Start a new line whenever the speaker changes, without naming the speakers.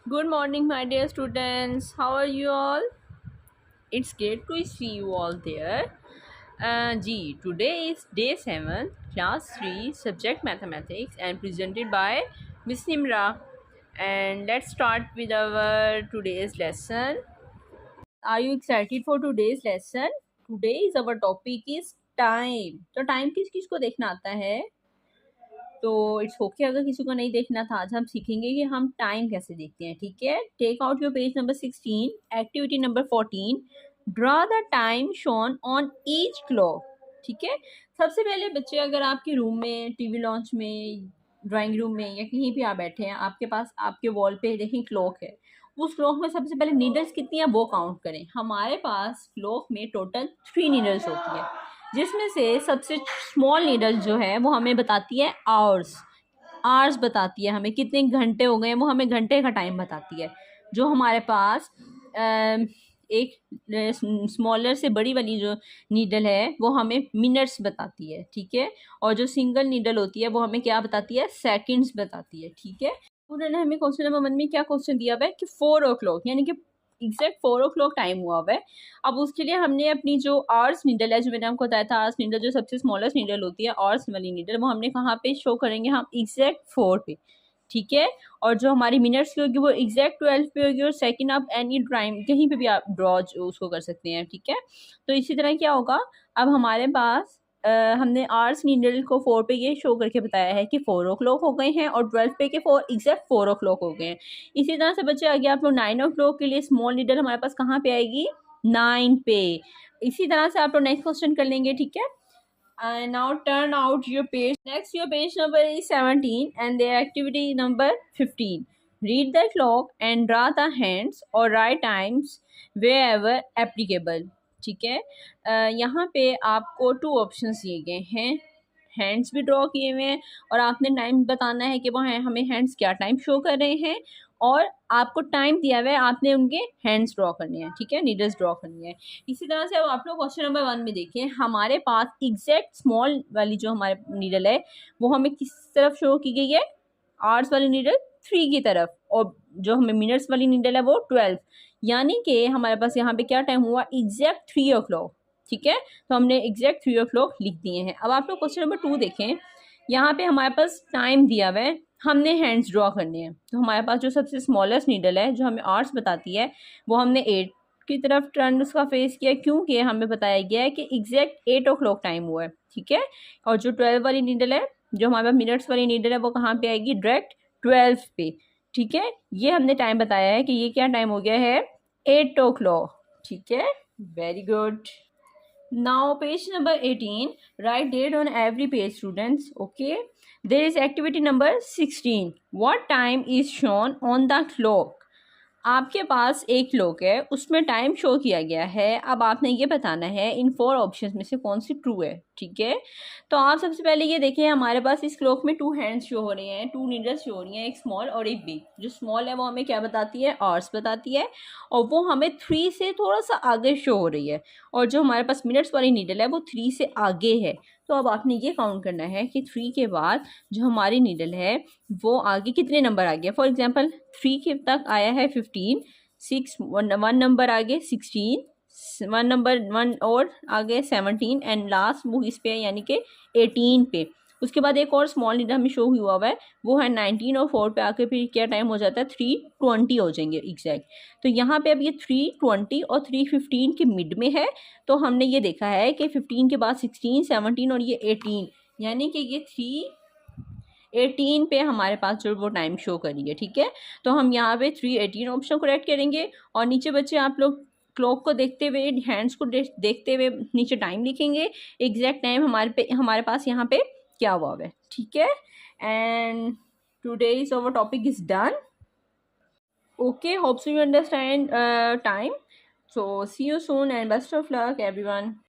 Good morning, my dear students. How are you all? It's great to see you all there. Today is day 7, class 3, subject mathematics, and presented by Miss Nimra. And let's start with our today's lesson. Are you excited for today's lesson? Today's our topic is time. तो time किस किस को देखना आता है? तो it's okay अगर किसी को नहीं देखना था। आज हम सीखेंगे कि हम टाइम कैसे देखते हैं। ठीक है, take out your page number 16, activity number 14, draw the time shown on each clock. ठीक है, सबसे पहले बच्चे अगर आपके रूम में, टीवी लॉन्च में, ड्राइंग रूम में या कहीं भी आप बैठे हैं, आपके पास आपके वॉल पे देखें क्लॉक है, उस क्लॉक में सबसे पहले नीडल्स कितनी है वो काउंट करें। हमारे पास क्लॉक में टोटल 3 नीडल्स होती है, जिसमें से सबसे स्मॉल नीडल जो है वो हमें बताती है आवर्स। आवर्स बताती है हमें कितने घंटे हो गए, वो हमें घंटे का टाइम बताती है। जो हमारे पास एक स्मॉलर से बड़ी वाली जो नीडल है वो हमें मिनट्स बताती है। ठीक है, और जो सिंगल नीडल होती है वो हमें क्या बताती है, सेकंड्स बताती है। ठीक है, उन्होंने हमें क्वेश्चन नंबर 1 में क्या क्वेश्चन दिया हुआ है कि 4 o'clock यानी कि एग्जैक्ट 4 o'clock टाइम हुआ हुआ है। अब उसके लिए हमने अपनी जो आवर्स नीडल है, जो मैंने आपको बताया था आवर्स नीडल जो सबसे स्मॉलेस्ट नीडल होती है, आवर्स वाली नीडल, वो हमने कहाँ पे शो करेंगे, हम एग्जैक्ट 4 पे। ठीक है, और जो हमारी मिनट्स की होगी वो एग्जैक्ट 12 पे होगी, और सेकंड आप एनी टाइम कहीं पे भी आप ड्रॉ उसको कर सकते हैं। ठीक है, तो इसी तरह क्या होगा, अब हमारे पास हमने आवर्स नीडल को 4 पे ये शो करके बताया है कि 4 o'clock हो गए हैं, और 12 पे के 4 एग्जैक्ट 4 o'clock हो गए हैं। इसी तरह से बच्चे आगे आप लोग 9 o'clock के लिए स्मॉल नीडल हमारे पास कहाँ पे आएगी, 9 पे। इसी तरह से आप लोग नेक्स्ट क्वेश्चन कर लेंगे। ठीक है, and now turn out your page. Next, your page number is 17 and the activity number 15. Read the clock and draw the hands or write times wherever applicable. ठीक है, यहाँ पे आपको 2 ऑप्शंस दिए गए हैं। हैंड्स भी ड्रॉ किए हुए हैं और आपने टाइम बताना है कि वो हमें हैंड्स क्या टाइम शो कर रहे हैं, और आपको टाइम दिया हुआ है, आपने उनके हैंड्स ड्रॉ करने हैं। ठीक है, नीडल्स ड्रॉ करनी है। इसी तरह से अब आप लोग क्वेश्चन नंबर 1 में देखें, हमारे पास एग्जैक्ट स्मॉल वाली जो हमारे नीडल है वो हमें किस तरफ शो की गई है, आवर्स वाली नीडल 3 की तरफ, और जो हमें मिनट्स वाली नीडल है वो 12। यानी कि हमारे पास यहाँ पे क्या टाइम हुआ, एग्जैक्ट 3 o'clock। ठीक है, तो हमने एग्जैक्ट 3 o'clock लिख दिए हैं। अब आप लोग क्वेश्चन नंबर 2 देखें, यहाँ पे हमारे पास टाइम दिया हुआ है, हमने हैंड्स ड्रॉ करने हैं। तो हमारे पास जो सबसे स्मॉलेस्ट नीडल है जो हमें आवर्स बताती है वो हमने 8 की तरफ टर्न उसका फेस किया, क्योंकि हमें बताया गया है कि एग्जैक्ट 8 o'clock टाइम हुआ है। ठीक है, और जो 12 वाली नीडल है, जो हमारे पास मिनट्स वाली नीडल है, वो कहाँ पे आएगी, डायरेक्ट 12 पे। ठीक है, ये हमने टाइम बताया है कि ये क्या टाइम हो गया है, 8 o'clock। ठीक है, very good. Now page number 18, write date on every page students. Okay, there is activity number 16. What time is shown on the clock? आपके पास एक क्लॉक है, उसमें टाइम शो किया गया है। अब आपने ये बताना है इन 4 ऑप्शंस में से कौन सी ट्रू है। ठीक है, तो आप सबसे पहले ये देखें, हमारे पास इस क्लॉक में 2 हैंड्स शो हो रहे हैं, 2 नीडल्स शो हो रही हैं, एक स्मॉल और एक बिग। जो स्मॉल है वो हमें क्या बताती है, आवर्स बताती है, और वो हमें 3 से थोड़ा सा आगे शो हो रही है, और जो हमारे पास मिनट्स वाली नीडल है वो 3 से आगे है। तो अब आपने ये काउंट करना है कि 3 के बाद जो हमारी नीडल है वो आगे कितने नंबर आ गया। फॉर एग्जांपल 3 के तक आया है 15, 6 1 नंबर आगे 16, 1 नंबर 1 और आगे 17, एंड लास्ट वो इस पे है यानी कि 18 पे। उसके बाद एक और स्मॉल नीडल हमें शो हुआ हुआ है, वो है 19, और 4 पे आके फिर क्या टाइम हो जाता है, 3:20 हो जाएंगे एग्जैक्ट। तो यहाँ पे अब ये 3:20 और 3:15 के मिड में है। तो हमने ये देखा है कि 15 के बाद 16, 17 और ये 18, यानी कि ये 3:18 पे हमारे पास जो वो टाइम शो करी है। ठीक है, तो हम यहाँ पे 3:18 ऑप्शन को करेक्ट करेंगे, और नीचे बच्चे आप लोग क्लॉक को देखते हुए, हैंड्स को देखते हुए नीचे टाइम लिखेंगे, एग्जैक्ट टाइम हमारे पास यहाँ पे क्या हुआ है। ठीक है, and today's our topic is done. Okay, hope so you understand time. So see you soon and best of luck everyone.